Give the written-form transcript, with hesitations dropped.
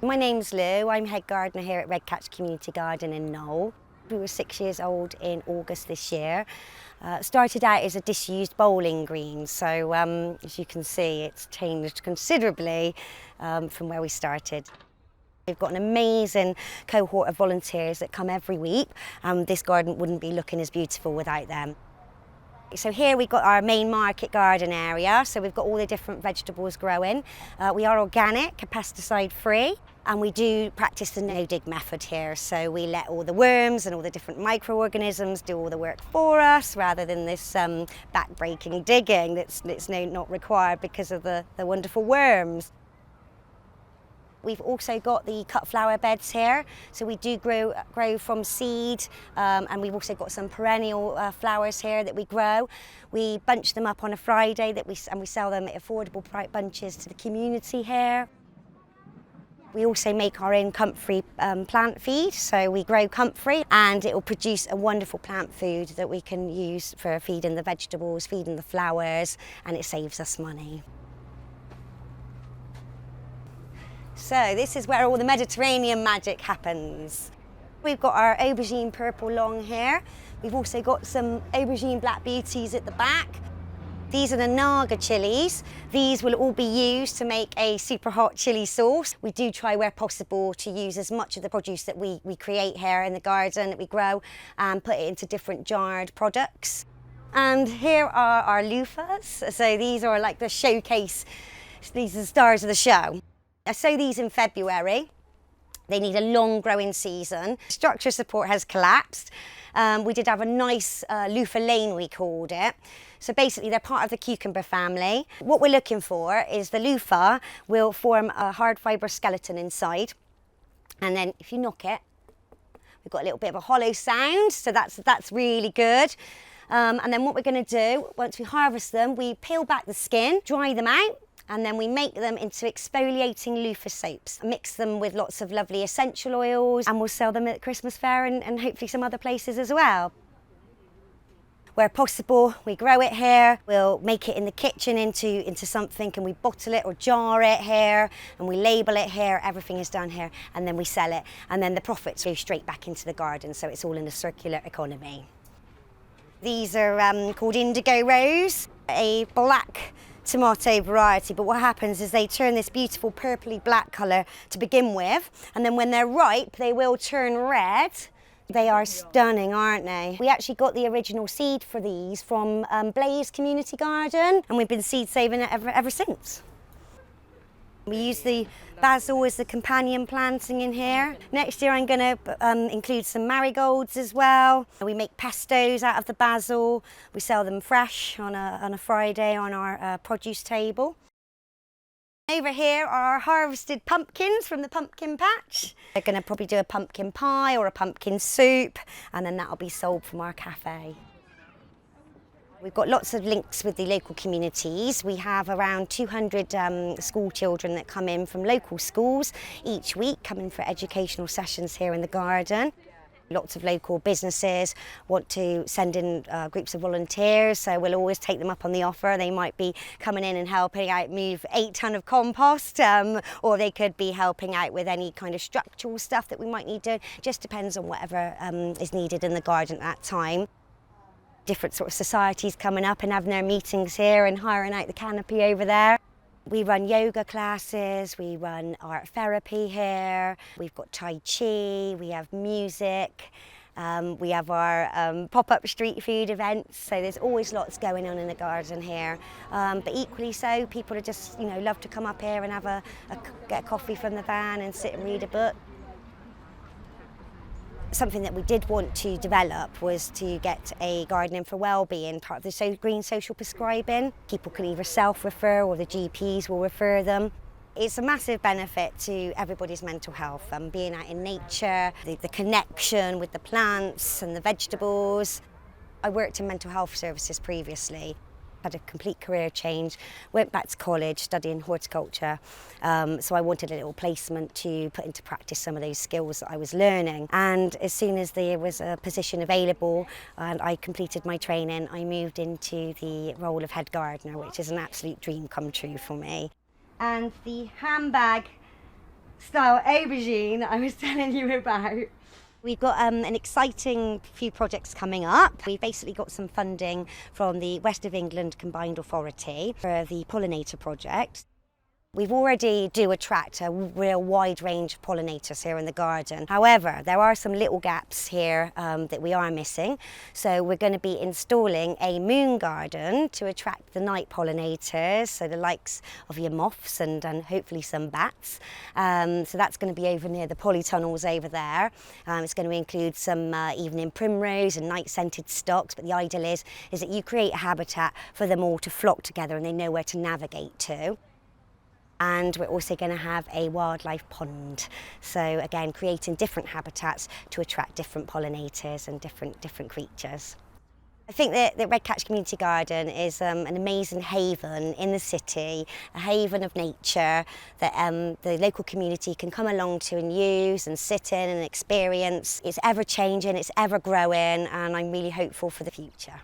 My name's Lou, I'm head gardener here at Redcatch Community Garden in Knoll. We were 6 years old in August this year. Started out as a disused bowling green, so as you can see it's changed considerably from where we started. We've got an amazing cohort of volunteers that come every week. This garden wouldn't be looking as beautiful without them. So here we've got our main market garden area, so we've got all the different vegetables growing. We are organic, pesticide free, and we do practice the no-dig method here. So we let all the worms and all the different microorganisms do all the work for us, rather than this back-breaking digging that's not required because of the wonderful worms. We've also got the cut flower beds here, so we do grow from seed, and we've also got some perennial flowers here that we grow. We bunch them up on a Friday and we sell them at affordable bunches to the community here. We also make our own comfrey plant feed, so we grow comfrey and it will produce a wonderful plant food that we can use for feeding the vegetables, feeding the flowers, and it saves us money. So this is where all the Mediterranean magic happens. We've got our aubergine purple long here. We've also got some aubergine black beauties at the back. These are the Naga chilies. These will all be used to make a super hot chili sauce. We do try where possible to use as much of the produce that we create here in the garden that we grow and put it into different jarred products. And here are our loofahs. So these are like the showcase, these are the stars of the show. I sow these in February. They need a long growing season. Structure support has collapsed. We did have a nice loofah lane, we called it. So basically they're part of the cucumber family. What we're looking for is the loofah will form a hard fibre skeleton inside. And then if you knock it, we've got a little bit of a hollow sound, so that's really good. And then what we're going to do, once we harvest them, we peel back the skin, dry them out, and then we make them into exfoliating loofah soaps. Mix them with lots of lovely essential oils, and we'll sell them at Christmas fair and hopefully some other places as well. Where possible, we grow it here. We'll make it in the kitchen into something, and we bottle it or jar it here, and we label it here. Everything is done here, and then we sell it, and then the profits go straight back into the garden, so it's all in a circular economy. These are called indigo rose, a black tomato variety, but what happens is they turn this beautiful purpley black colour to begin with, and then when they're ripe they will turn red. They are stunning, aren't they? We actually got the original seed for these from Redcatch Community Garden, and we've been seed saving it ever since. We use the basil as the companion planting in here. Next year I'm going to include some marigolds as well. We make pestos out of the basil. We sell them fresh on a Friday on our produce table. Over here are harvested pumpkins from the pumpkin patch. We're going to probably do a pumpkin pie or a pumpkin soup, and then that'll be sold from our cafe. We've got lots of links with the local communities. We have around 200 school children that come in from local schools each week, coming for educational sessions here in the garden. Lots of local businesses want to send in groups of volunteers, so we'll always take them up on the offer. They might be coming in and helping out move 8 tonne of compost, or they could be helping out with any kind of structural stuff that we might need to. Just depends on whatever is needed in the garden at that time. Different sort of societies coming up and having their meetings here and hiring out the canopy over there. We run yoga classes, we run art therapy here, we've got Tai Chi, we have music, we have our pop-up street food events, so there's always lots going on in the garden here. But equally so, people are just, love to come up here and have get a coffee from the van and sit and read a book. Something that we did want to develop was to get a gardening for wellbeing, part of the green social prescribing. People can either self-refer or the GPs will refer them. It's a massive benefit to everybody's mental health, being out in nature, the connection with the plants and the vegetables. I worked in mental health services previously. Had a complete career change, went back to college studying horticulture, so I wanted a little placement to put into practice some of those skills that I was learning. And as soon as there was a position available and I completed my training, I moved into the role of head gardener, which is an absolute dream come true for me. And the handbag style aubergine that I was telling you about. We've got an exciting few projects coming up. We've basically got some funding from the West of England Combined Authority for the pollinator project. We've already do attract a real wide range of pollinators here in the garden. However, there are some little gaps here that we are missing. So we're going to be installing a moon garden to attract the night pollinators, so the likes of your moths and hopefully some bats. So that's going to be over near the polytunnels over there. It's going to include some evening primrose and night scented stocks, but the ideal is that you create a habitat for them all to flock together and they know where to navigate to. And we're also going to have a wildlife pond. So again, creating different habitats to attract different pollinators and different creatures. I think that the Redcatch Community Garden is an amazing haven in the city, a haven of nature that the local community can come along to and use and sit in and experience. It's ever changing, it's ever growing, and I'm really hopeful for the future.